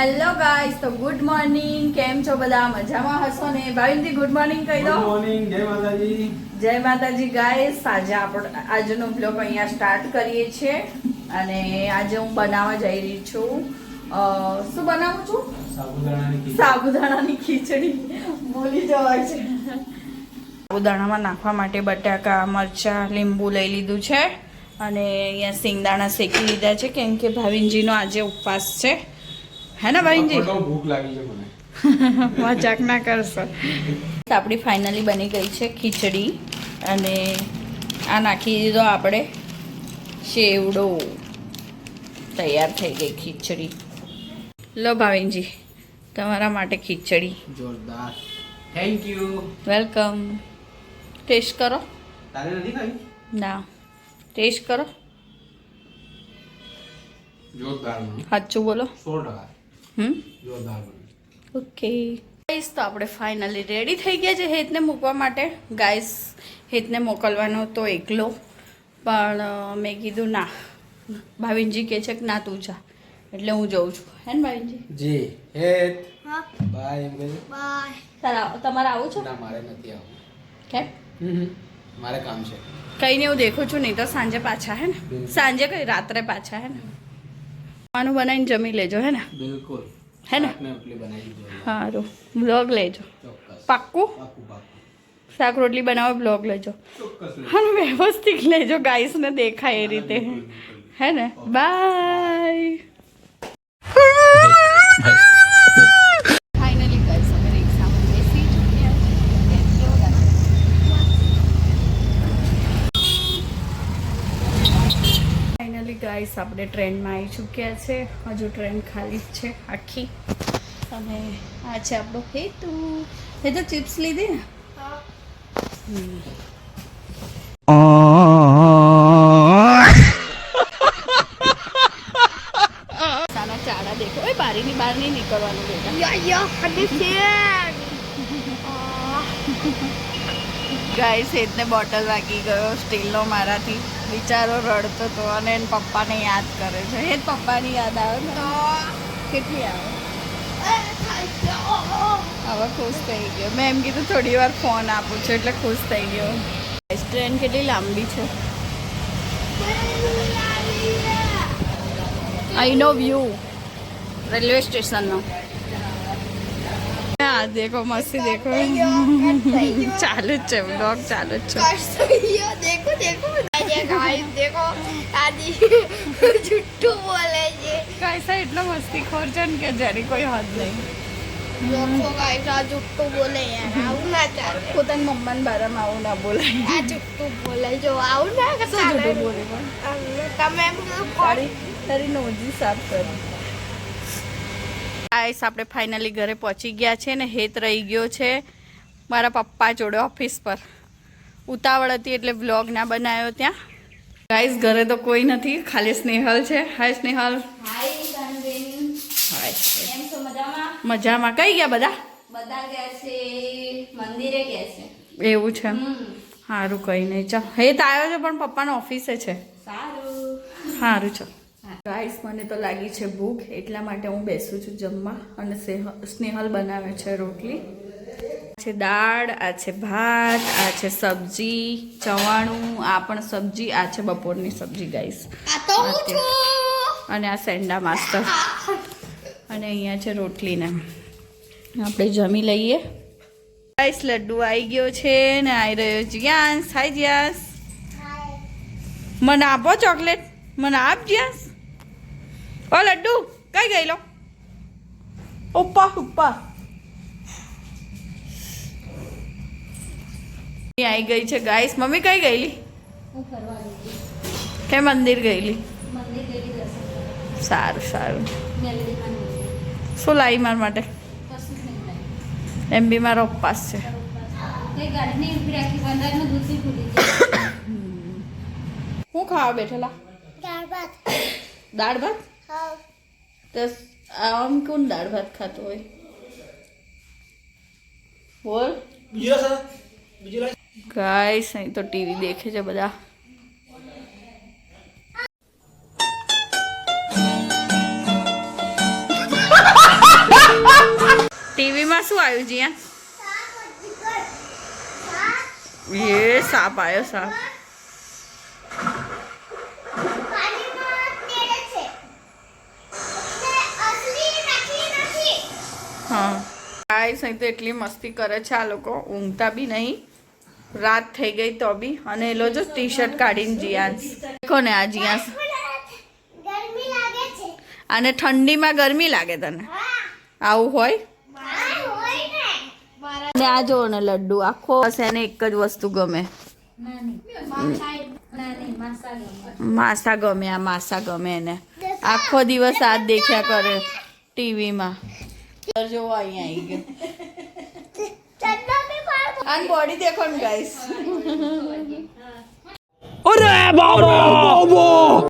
Hello guys, તો good morning. કેમ છો બધા? મજામાં હશો ને? ભાવિનજી ગુડ મોર્નિંગ કહી દો. Good morning. જય માતાજી. જય માતાજી ગાઈસ. આજનો બ્લોગ અહીંયા સ્ટાર્ટ કરીએ છીએ અને આજે હું બનાવવા જઈ રહી છું. શું બનાવું છું? સાબુદાણાની ખીચડી. ભૂલી જવાય છે. સાબુદાણામાં નાખવા માટે બટાકા, મરચાં, લીંબુ લઈ લીધું છે અને અહીંયા સિંગદાણા શેકી લીધા છે કેમ કે ભાવિનજીનો આજે ઉપવાસ છે. હે ને ભાઈજી? ભૂખ લાગી છે મને. મજાક ના કરશો. આપણી ફાઇનલી બની ગઈ છે ખીચડી અને આ નાખી દીધો આપણે શેવડો. તૈયાર થઈ ગઈ ખીચડી. લો ભાવિનજી, તમારા માટે ખીચડી. જોરદાર. Thank you. વેલકમ. ટેસ્ટ કરો. તારે નથી ખાવી? ના, ટેસ્ટ કરો. જોરદાર. સાચું બોલો. 100%. જોરદાર. ઓકે ગાઈસ, તો આપણે ફાઇનલી રેડી થઈ ગયા છે હેતને મૂકવા માટે. ગાઈસ, હેતને મોકલવાનો તો એકલો, પણ મેં કીધું ના, ભાવિનજી કહે છે કે ના તું જા, એટલે હું જઉં છું. હે ને ભાવિનજી? જી. હેત. હા. બાય એમ કહે. બાય. તમારે આવું છે? ના, મારે નથી આવું. કેમ? મારે કામ છે. કઈ નહીં, હું દેખું છું. નહીં તો સાંજે પાછા. હે ને? સાંજે કઈ રાત્રે પાછા. હે ને? ખાવાનું બનાવીને જમી લેજો. હે ને? બિલકુલ. હે ને? સારું, બ્લોગ લેજો. પાક્કું? શાક રોટલી બનાવો, બ્લોગ લેજો. અને વ્યવસ્થિત લેજો, ગાઈસને દેખાય એ રીતે. હે ને? બાય. ફાઇનલી ગાઈસ, અમે રિક્ષામાં બેસી ચૂક્યા છીએ. ફાઇનલી ગાઈસ, આપણે ટ્રેનમાં આવી ચૂક્યા છે. હજુ ટ્રેન ખાલી જ છે આખી. અને આ છે આપણો હેતુ. હેતુ ચિપ્સ લીધી ને? સાના ચાડા દેખો. ઓય, બારીની બહાર નહીં નીકળવાનું બેટા. ગાઈસ, હેતને બોટલ વાગી ગયો સ્ટીલનો મારાથી. બિચારો રડતો હતો અને એને પપ્પાને યાદ કરે છે. હેત પપ્પાની યાદ આવે ને? કેટલી આવે? હવે ખુશ થઈ ગયો. મેં એમ કીધું થોડી વાર ફોન આપું છું એટલે ખુશ થઈ ગયો. ટ્રેન કેટલી લાંબી છે. અહીંનો વ્યૂ રેલવે સ્ટેશનનો. હા, દેખો મસ્તી દેખો. ચાલુ જ છે બ્લોગ, ચાલુ જ છે. देखो देखो देखो दादी झूठू बोले છે. કૈસા એટલો મસ્તી ખોર છે ને કે જેની કોઈ હદ નહીં. લોકો કૈસા झूठू બોલે યાર, આવું ના ચાલે. પોતાની મમ્માને બારામાં આવું ના બોલાય. આ झूठू બોલે, જો આવું ના કે શું ચાલે. જુઠું બોલી પણ? તમે એમ કીધું તારી નોજી સાફ કરી. ગાઈસ, આપણે ફાઇનલી ઘરે પહોંચી ગયા છે ને હેત રહી ગયો છે મારા પપ્પા જોડે ઓફિસ પર. ઉતાવળ હતી એટલે વ્લોગ ના બનાવ્યો ત્યાં. ગાઈસ, ઘરે તો કોઈ નથી, ખાલી સ્નેહલ છે. હાય સ્નેહલ. હાય સાનબેન, હાય. કેમ છો? મજામાં? મજામાં. કઈ ગયા બધા? બધા ગયા છે મંદિરે ગયા છે. એવું છે? સારું, કઈ નહીં. ચાલ, હેત આવ્યો છે પણ પપ્પાનો ઓફિસે છે. સારું સારું છે. ગાઈસ, મને તો લાગી છે ભૂખ, એટલા માટે હું બેસું છું જમવા. અને સ્નેહલ બનાવે છે રોટલી. છે દાળ, આ છે ભાત, આ છે સબ્જી, ચવાણું, આ પણ સબ્જી, આ છે બપોરની સબ્જી. ગાઈસ, આ તો હું છું. અને આ સેન્ડા માસ્ટર. અને અહીંયા છે રોટલી ને. આપણે જમી લઈએ. ગાઈસ, લડ્ડુ આવી ગયો છે ને આવી રહ્યો જ્યાંસ. હાય જ્યાંસ. મને આપો ચોકલેટ. મને આપ જ્યાંસ. ઓ લડ્ડુ, કઈ ગયેલો? ઉપર ઉપર આવી ગઈ છે. ગાઈસ, મમ્મી કઈ ગયેલી? કે મંદિર ગયેલી? સારું સારું. શું લાવી મારા માટે? એમ બી મારો ઉપવાસ છે. હું ખાવા બેઠેલા? દાળ ભાત. દાળ ભાત? હા. તો આમ કોણ દાળ ભાત ખાતું હોય? બોલ. ગાઈસ, અહીં તો ટીવી દેખે છે બધા. ટીવીમાં શું આવ્યું જીયા? એ સાપ આવ્યો સાપ. હા ગાઈસ અહીં તો એટલી મસ્તી કરે છે આ લોકો, ઊંઘતા બી નહીં. રાત થઈ ગઈ તો બી. અને એ લો જો ટી શર્ટ કાઢીને જીયાંશ કોને આ જીયાંશ અને ઠંડીમાં ગરમી લાગે તને? આવું હોય ને? આ જો ને લડ્ડુ આખો બસ એને એક જ વસ્તુ ગમે, માસા ગમે. આ માસા ગમે એને. આખો દિવસ આ જ દેખ્યા કરે ટીવીમાં. જો અહીંયા આવી ગયો આન બોડી દેખો ને ગાઈસ.